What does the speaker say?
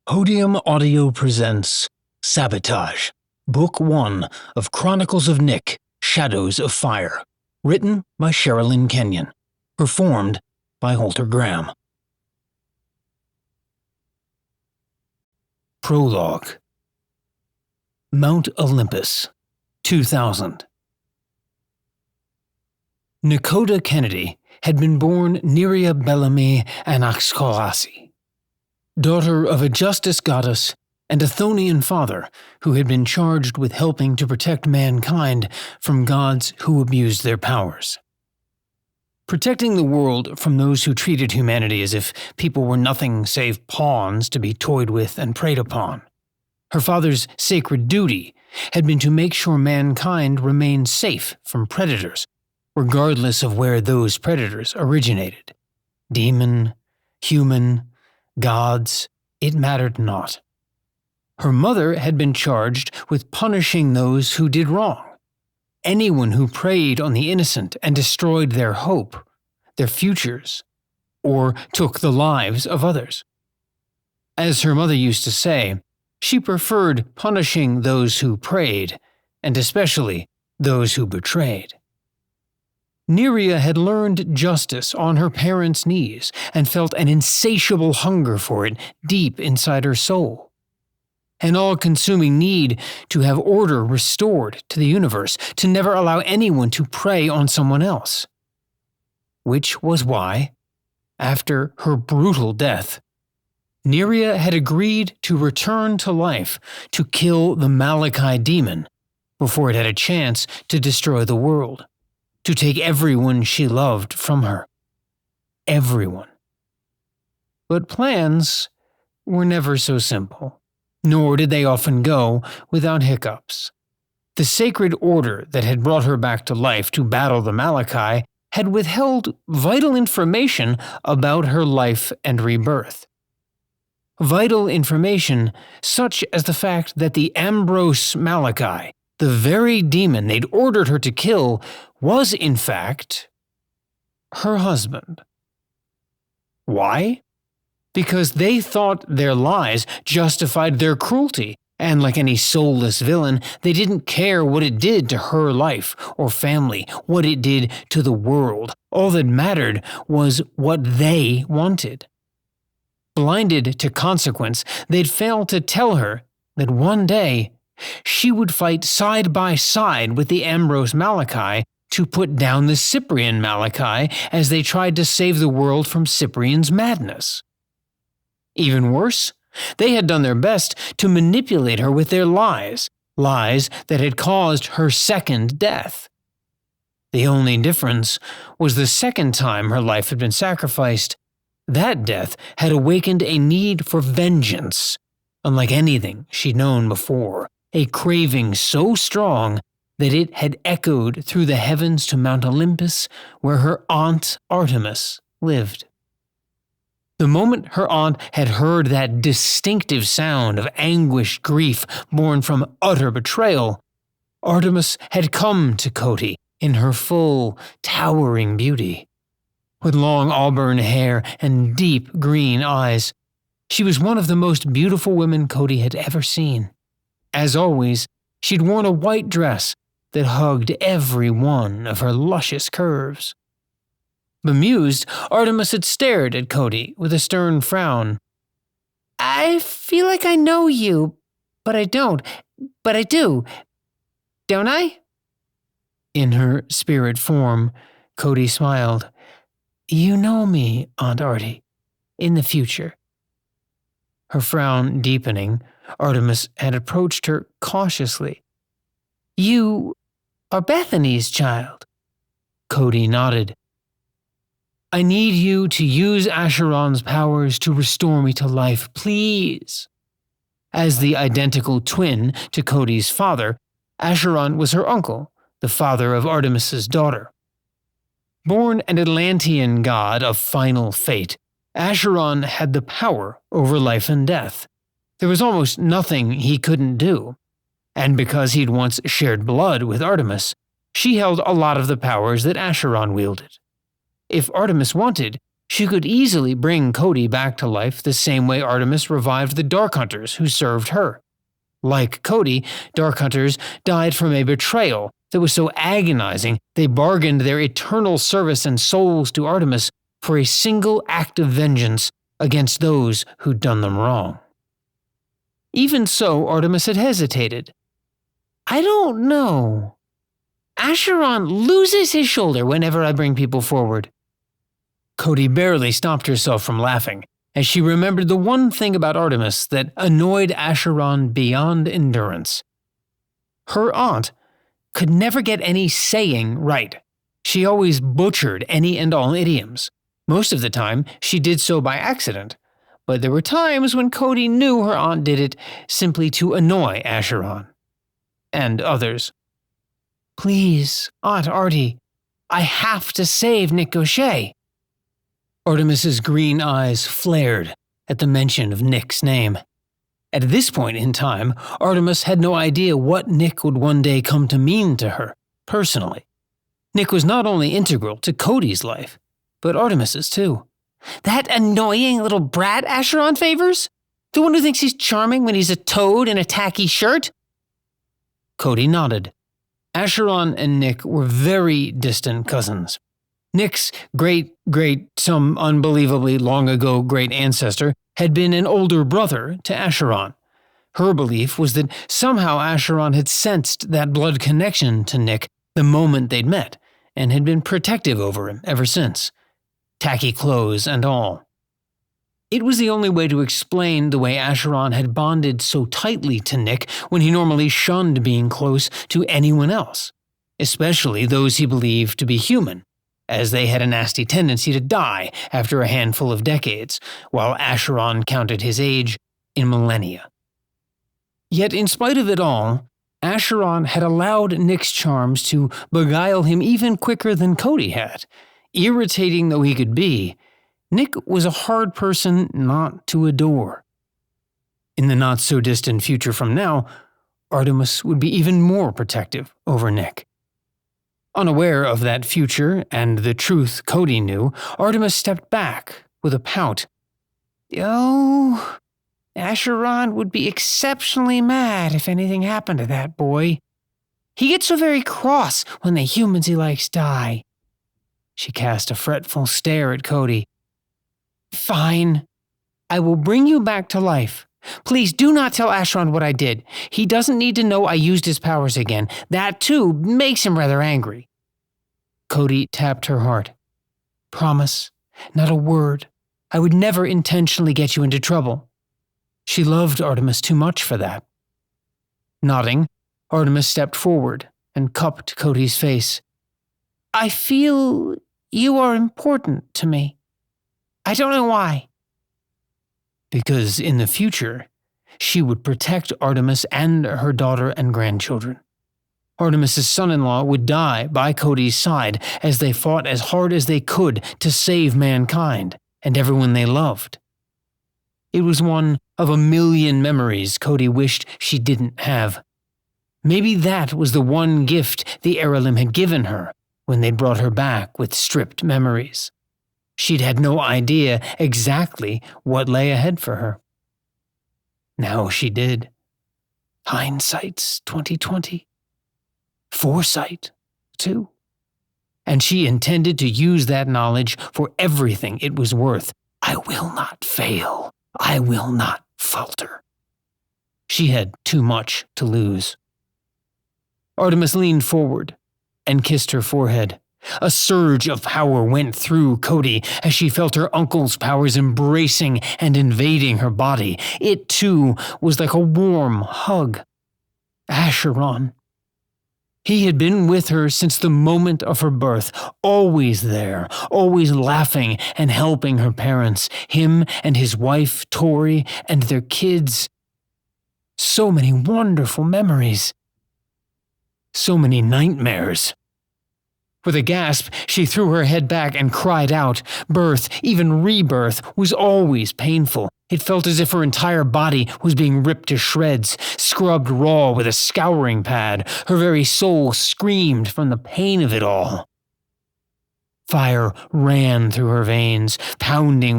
Podium Audio presents Sabotage, Book 1 of Chronicles of Nick, Shadows of Fire, written by Sherrilyn Kenyon, performed by Holter Graham. Prologue. Mount Olympus, 2000. Nakota Kennedy had been born Neria Bellamy Anaxcolasi, daughter of a justice goddess and a Thonian father who had been charged with helping to protect mankind from gods who abused their powers. Protecting the world from those who treated humanity as if people were nothing save pawns to be toyed with and preyed upon. Her father's sacred duty had been to make sure mankind remained safe from predators, regardless of where those predators originated. Demon, human, gods, it mattered not. Her mother had been charged with punishing those who did wrong. Anyone who preyed on the innocent and destroyed their hope, their futures, or took the lives of others. As her mother used to say, she preferred punishing those who preyed, and especially those who betrayed. Neria had learned justice on her parents' knees and felt an insatiable hunger for it deep inside her soul. An all-consuming need to have order restored to the universe, to never allow anyone to prey on someone else. Which was why, after her brutal death, Neria had agreed to return to life to kill the Malachi demon before it had a chance to destroy the world. To take everyone she loved from her. Everyone. But plans were never so simple, nor did they often go without hiccups. The sacred order that had brought her back to life to battle the Malachi had withheld vital information about her life and rebirth. Vital information such as the fact that the Ambrose Malachi, the very demon they'd ordered her to kill, was in fact her husband. Why? Because they thought their lies justified their cruelty, and like any soulless villain, they didn't care what it did to her life or family, what it did to the world. All that mattered was what they wanted. Blinded to consequence, they'd failed to tell her that one day she would fight side by side with the Ambrose Malachi to put down the Cyprian Malachi as they tried to save the world from Cyprian's madness. Even worse, they had done their best to manipulate her with their lies that had caused her second death. The only difference was the second time her life had been sacrificed, that death had awakened a need for vengeance, unlike anything she'd known before, a craving so strong that it had echoed through the heavens to Mount Olympus, where her aunt Artemis lived. The moment her aunt had heard that distinctive sound of anguished grief born from utter betrayal, Artemis had come to Cody in her full, towering beauty. With long auburn hair and deep green eyes, she was one of the most beautiful women Cody had ever seen. As always, she'd worn a white dress that hugged every one of her luscious curves. Bemused, Artemis had stared at Cody with a stern frown. "I feel like I know you, but I don't. But I do. Don't I?" In her spirit form, Cody smiled. "You know me, Aunt Artie, in the future." Her frown deepening, Artemis had approached her cautiously. "You are Bethany's child." Cody nodded. "I need you to use Acheron's powers to restore me to life, please." As the identical twin to Cody's father, Acheron was her uncle, the father of Artemis's daughter. Born an Atlantean god of final fate, Acheron had the power over life and death. There was almost nothing he couldn't do. And because he'd once shared blood with Artemis, she held a lot of the powers that Acheron wielded. If Artemis wanted, She could easily bring Cody back to life the same way Artemis revived the Dark Hunters who served her. Like Cody, Dark Hunters died from a betrayal that was so agonizing they bargained their eternal service and souls to Artemis for a single act of vengeance against those who'd done them wrong. Even so, Artemis had hesitated. I don't know. Acheron loses his shoulder whenever I bring people forward. Cody barely stopped herself from laughing, as she remembered the one thing about Artemis that annoyed Acheron beyond endurance. Her aunt could never get any saying right. She always butchered any and all idioms. Most of the time, she did so by accident, but there were times when Cody knew her aunt did it simply to annoy Acheron. And others. Please, Aunt Artie, I have to save Nick Gautier. Artemis's green eyes flared at the mention of Nick's name. At this point in time, Artemis had no idea what Nick would one day come to mean to her, personally. Nick was not only integral to Cody's life, but Artemis's too. That annoying little brat Acheron favors? The one who thinks he's charming when he's a toad in a tacky shirt? Cody nodded. Acheron and Nick were very distant cousins. Nick's some unbelievably long-ago great ancestor had been an older brother to Acheron. Her belief was that somehow Acheron had sensed that blood connection to Nick the moment they'd met, and had been protective over him ever since. Tacky clothes and all. It was the only way to explain the way Acheron had bonded so tightly to Nick when he normally shunned being close to anyone else, especially those he believed to be human, as they had a nasty tendency to die after a handful of decades, while Acheron counted his age in millennia. Yet in spite of it all, Acheron had allowed Nick's charms to beguile him even quicker than Cody had. Irritating though he could be, Nick was a hard person not to adore. In the not-so-distant future from now, Artemis would be even more protective over Nick. Unaware of that future and the truth Cody knew, Artemis stepped back with a pout. Oh, Acheron would be exceptionally mad if anything happened to that boy. He gets so very cross when the humans he likes die. She cast a fretful stare at Cody. Fine. I will bring you back to life. Please do not tell Acheron what I did. He doesn't need to know I used his powers again. That, too, makes him rather angry. Cody tapped her heart. Promise, not a word. I would never intentionally get you into trouble. She loved Artemis too much for that. Nodding, Artemis stepped forward and cupped Cody's face. I feel you are important to me. I don't know why. Because in the future, she would protect Artemis and her daughter and grandchildren. Artemis's son-in-law would die by Cody's side as they fought as hard as they could to save mankind and everyone they loved. It was one of a million memories Cody wished she didn't have. Maybe that was the one gift the heirloom had given her when they'd brought her back with stripped memories. She'd had no idea exactly what lay ahead for her. Now she did. Hindsight's 20/20. Foresight, too. And she intended to use that knowledge for everything it was worth. I will not fail. I will not falter. She had too much to lose. Artemis leaned forward and kissed her forehead. A surge of power went through Cody as she felt her uncle's powers embracing and invading her body. It, too, was like a warm hug. Acheron. He had been with her since the moment of her birth, always there, always laughing and helping her parents, him and his wife, Tori, and their kids. So many wonderful memories. So many nightmares. With a gasp, she threw her head back and cried out. Birth, even rebirth, was always painful. It felt as if her entire body was being ripped to shreds, scrubbed raw with a scouring pad. Her very soul screamed from the pain of it all. Fire ran through her veins, pounding